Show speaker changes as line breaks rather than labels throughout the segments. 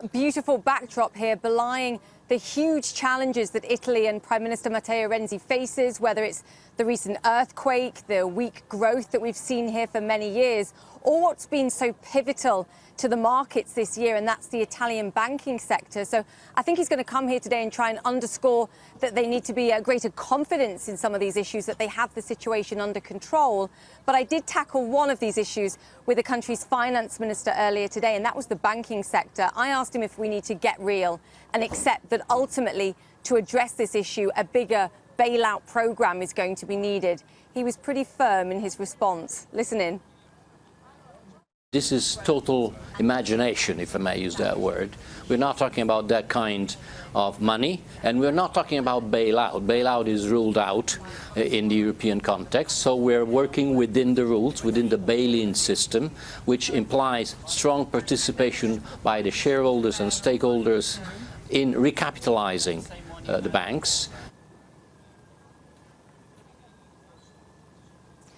Beautiful backdrop here belying the huge challenges that Italy and Prime Minister Matteo Renzi faces, whether it's the recent earthquake, the weak growth that we've seen here for many years, or what's been so pivotal to the markets this year, and that's the Italian banking sector. So I think he's going to come here today and try and underscore that they need to be a greater confidence in some of these issues, that they have the situation under control. But I did tackle one of these issues with the country's finance minister earlier today, and that was the banking sector. I asked him if we need to get real and accept that ultimately, to address this issue, a bigger bailout program is going to be needed. He was pretty firm in his response. Listen in.
This is total imagination, if I may use that word. We're not talking about that kind of money, and we're not talking about bailout. Bailout is ruled out in the European context, so we're working within the rules, within the bail-in system, which implies strong participation by the shareholders and stakeholders in recapitalizing the banks.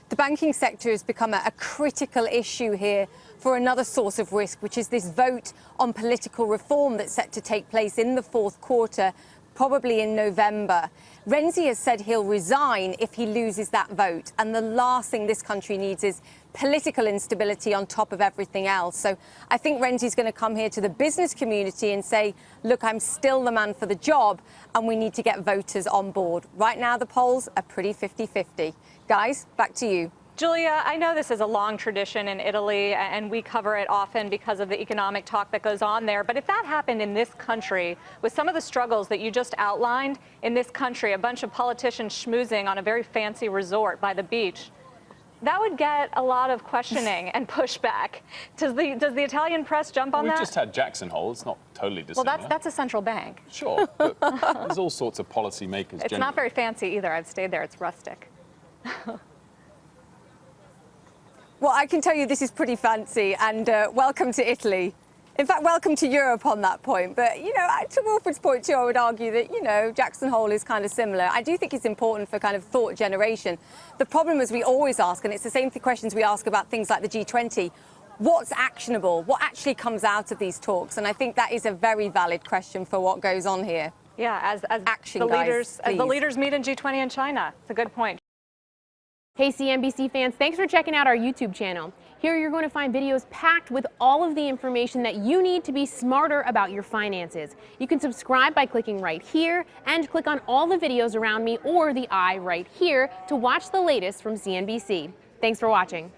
The banking sector has become a critical issue here for another source of risk, which is this vote on political reform that's set to take place in the fourth quarter, probably in November. Renzi has said he'll resign if he loses that vote, and the last thing this country needs is political instability on top of everything else. So I think Renzi's going to come here to the business community and say, look, I'm still the man for the job, and we need to get voters on board. Right now, the polls are pretty 50-50. Guys, back to you.
Julia, I know this is a long tradition in Italy, and we cover it often because of the economic talk that goes on there. But if that happened in this country, with some of the struggles that you just outlined in this country, a bunch of politicians schmoozing on a very fancy resort by the beach, that would get a lot of questioning and pushback. Does the Italian press jump on that?
We've just had Jackson Hole. It's not totally dissimilar.
Well, that's a central bank.
Sure, but there's all sorts of policy makers.
It's not very fancy either. I've stayed there. It's rustic.
Well, I can tell you this is pretty fancy, and welcome to Italy. In fact, welcome to Europe on that point. But, you know, to Wilfred's point too, I would argue that, you know, Jackson Hole is kind of similar. I do think it's important for kind of thought generation. The problem, as we always ask, and it's the same questions we ask about things like the G20, what's actionable? What actually comes out of these talks? And I think that is a very valid question for what goes on here.
Yeah, as
action,
the leaders meet in G20 in China. It's a good point.
Hey CNBC fans, thanks for checking out our YouTube channel. Here you're going to find videos packed with all of the information that you need to be smarter about your finances. You can subscribe by clicking right here and click on all the videos around me or the eye right here to watch the latest from CNBC. Thanks for watching.